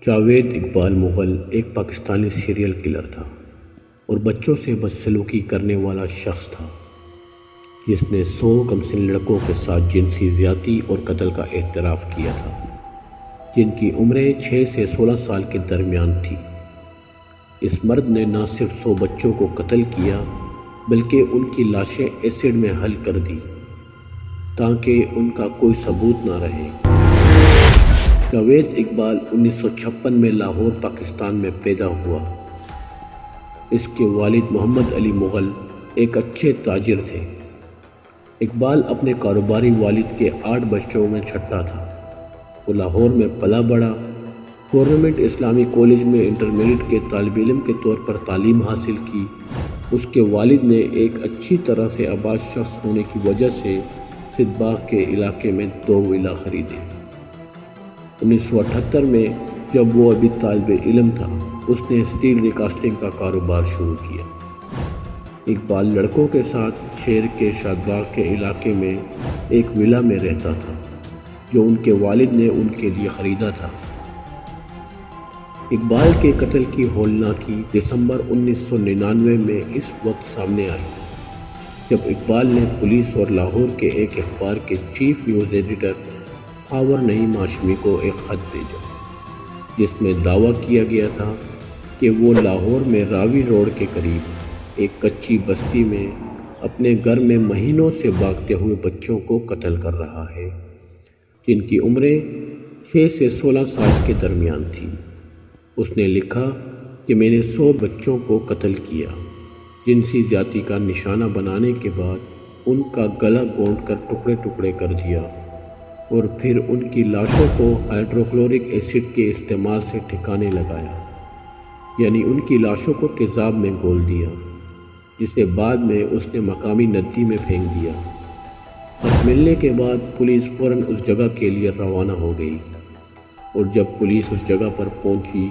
جاوید اقبال مغل ایک Pakistani serial killer تھا اور بچوں سے بدسلوکی کرنے والا شخص تھا جس نے 100 کمسن لڑکوں کے ساتھ جنسی زیادتی اور قتل کا اعتراف کیا تھا جن کی عمریں 6 سے 16 سال کے درمیان تھی۔ اس مرد نے نہ صرف 100 بچوں کو قتل کیا بلکہ ان کی لاشیں ایسڈ میں حل کر دی تاکہ ان کا کوئی ثبوت نہ رہے۔ جاوید اقبال 1956 میں لاہور پاکستان میں پیدا ہوا۔ اس کے والد محمد علی مغل ایک اچھے تاجر تھے۔ اقبال اپنے کاروباری والد کے 8 بچوں میں چھٹا تھا۔ وہ لاہور میں پلا بڑھا۔ گورنمنٹ اسلامی کالج میں انٹرمیڈیٹ کے طالب علم کے طور پر تعلیم حاصل کی۔ اس کے والد نے ایک اچھی طرح سے آباد شخص ہونے کی وجہ سے صدباغ کے علاقے میں 2 ولا خریدے۔ 1978 میں جب وہ ابھی طالب علم تھا اس نے اسٹیل ریکاسٹنگ کا کاروبار شروع کیا۔ اقبال لڑکوں کے ساتھ شہر کے شادباغ کے علاقے میں ایک ولا میں رہتا تھا جو ان کے والد نے ان کے لیے خریدا تھا۔ اقبال کے قتل کی ہولناکی دسمبر 1999 میں اس وقت سامنے آئی جب اقبال نے پولیس اور لاہور کے ایک اخبار کے چیف نیوز ایڈیٹر خاور نعیم ہاشمی کو ایک خط بھیجا جس میں دعویٰ کیا گیا تھا کہ وہ لاہور میں راوی روڈ کے قریب ایک کچی بستی میں اپنے گھر میں مہینوں سے بھاگتے ہوئے بچوں کو قتل کر رہا ہے جن کی عمریں 6 سے 16 سال کے درمیان تھی۔ اس نے لکھا کہ میں نے 100 بچوں کو قتل کیا، جنسی زیادتی کا نشانہ بنانے کے بعد ان کا گلا گونٹ کر ٹکڑے ٹکڑے کر دیا اور پھر ان کی لاشوں کو ہائیڈروکلورک ایسڈ کے استعمال سے ٹھکانے لگایا، یعنی ان کی لاشوں کو تیزاب میں گھول دیا جسے بعد میں اس نے مقامی ندی میں پھینک دیا۔ خط ملنے کے بعد پولیس فوراً اس جگہ کے لیے روانہ ہو گئی اور جب پولیس اس جگہ پر پہنچی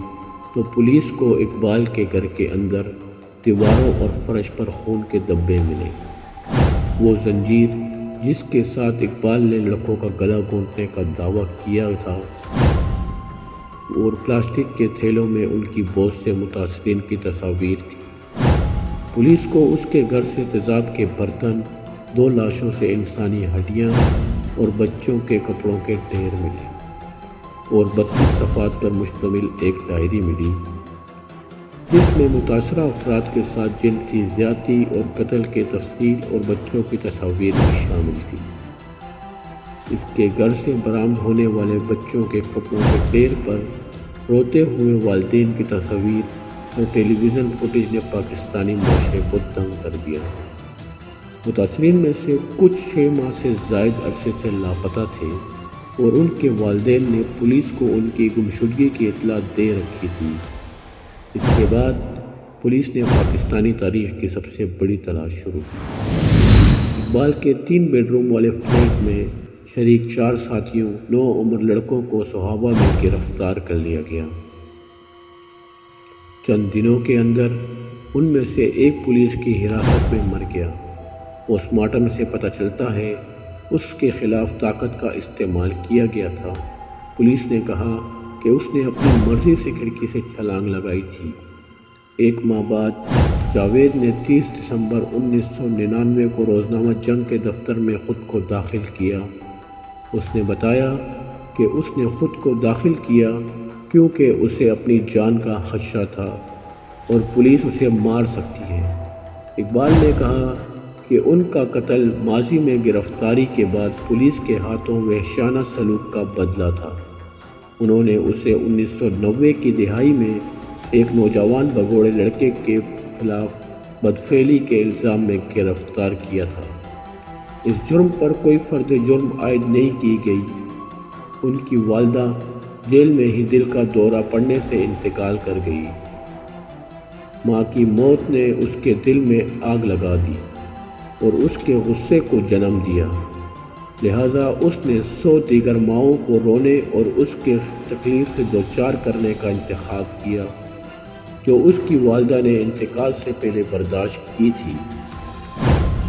تو پولیس کو اقبال کے گھر کے اندر دیواروں اور فرش پر خون کے دھبے ملے۔ وہ زنجیر جس کے ساتھ اقبال نے لڑکوں کا گلا گھونٹنے کا دعویٰ کیا تھا اور پلاسٹک کے تھیلوں میں ان کی بہت سے متاثرین کی تصاویر تھی۔ پولیس کو اس کے گھر سے تیزاب کے برتن، 2 لاشوں سے انسانی ہڈیاں اور بچوں کے کپڑوں کے ڈھیر ملے اور 32 صفحات پر مشتمل ایک ڈائری ملی جس میں متاثرہ افراد کے ساتھ جنسی زیادتی اور قتل کے تفصیل اور بچوں کی تصاویر بھی شامل تھی۔ اس کے گھر سے برآمد ہونے والے بچوں کے کپڑوں کے ڈھیر پر روتے ہوئے والدین کی تصاویر اور ٹیلی ویژن فوٹیج نے پاکستانی معاشرے کو دنگ کر دیا۔ متاثرین میں سے کچھ 6 ماہ سے زائد عرصے سے لاپتہ تھے اور ان کے والدین نے پولیس کو ان کی گمشدگی کی اطلاع دے رکھی تھی۔ اس کے بعد پولیس نے پاکستانی تاریخ کی سب سے بڑی تلاش شروع کی۔ اقبال کے 3 بیڈ روم والے فلیٹ میں شریک 4 ساتھیوں 9 عمر لڑکوں کو صحابہ میں گرفتار کر لیا گیا۔ چند دنوں کے اندر ان میں سے ایک پولیس کی حراست میں مر گیا۔ پوسٹ مارٹم سے پتہ چلتا ہے اس کے خلاف طاقت کا استعمال کیا گیا تھا۔ پولیس نے کہا کہ اس نے اپنی مرضی سے کھڑکی سے چھلانگ لگائی تھی۔ 1 ماہ بعد جاوید نے 30 دسمبر 1999 کو روزنامہ جنگ کے دفتر میں خود کو داخل کیا۔ اس نے بتایا کہ اس نے خود کو داخل کیا کیونکہ اسے اپنی جان کا خدشہ تھا اور پولیس اسے مار سکتی ہے۔ اقبال نے کہا کہ ان کا قتل ماضی میں گرفتاری کے بعد پولیس کے ہاتھوں وحشیانہ سلوک کا بدلہ تھا۔ انہوں نے اسے 1990 کی دہائی میں ایک نوجوان بگوڑے لڑکے کے خلاف بدفعلی کے الزام میں گرفتار کیا تھا۔ اس جرم پر کوئی فرد جرم عائد نہیں کی گئی۔ ان کی والدہ جیل میں ہی دل کا دورہ پڑنے سے انتقال کر گئی۔ ماں کی موت نے اس کے دل میں آگ لگا دی اور اس کے غصے کو جنم دیا، لہٰذا اس نے 100 دیگر ماؤں کو رونے اور اس کے تکلیف سے دوچار کرنے کا انتخاب کیا جو اس کی والدہ نے انتقال سے پہلے برداشت کی تھی۔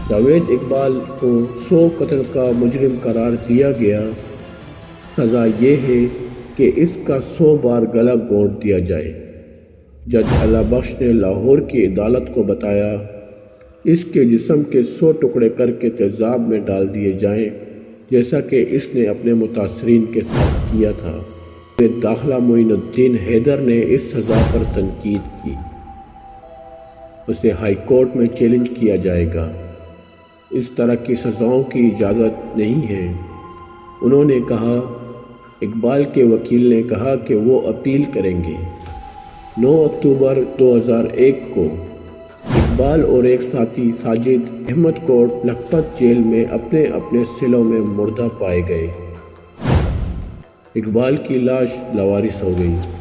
جاوید اقبال کو 100 قتل کا مجرم قرار دیا گیا۔ سزا یہ ہے کہ اس کا 100 بار گلا گھونٹ دیا جائے۔ جج اللہ بخش نے لاہور کی عدالت کو بتایا اس کے جسم کے 100 ٹکڑے کر کے تیزاب میں ڈال دیے جائیں، جیسا کہ اس نے اپنے متاثرین کے ساتھ کیا تھا۔ داخلہ معین الدین حیدر نے اس سزا پر تنقید کی۔ اسے ہائی کورٹ میں چیلنج کیا جائے گا۔ اس طرح کی سزاؤں کی اجازت نہیں ہے۔ انہوں نے کہا، اقبال کے وکیل نے کہا کہ وہ اپیل کریں گے۔ 9 اکتوبر 2001 کو اقبال اور ایک ساتھی ساجد احمد کوٹ لکھپت جیل میں اپنے اپنے سیلوں میں مردہ پائے گئے۔ اقبال کی لاش لاوارث ہو گئی۔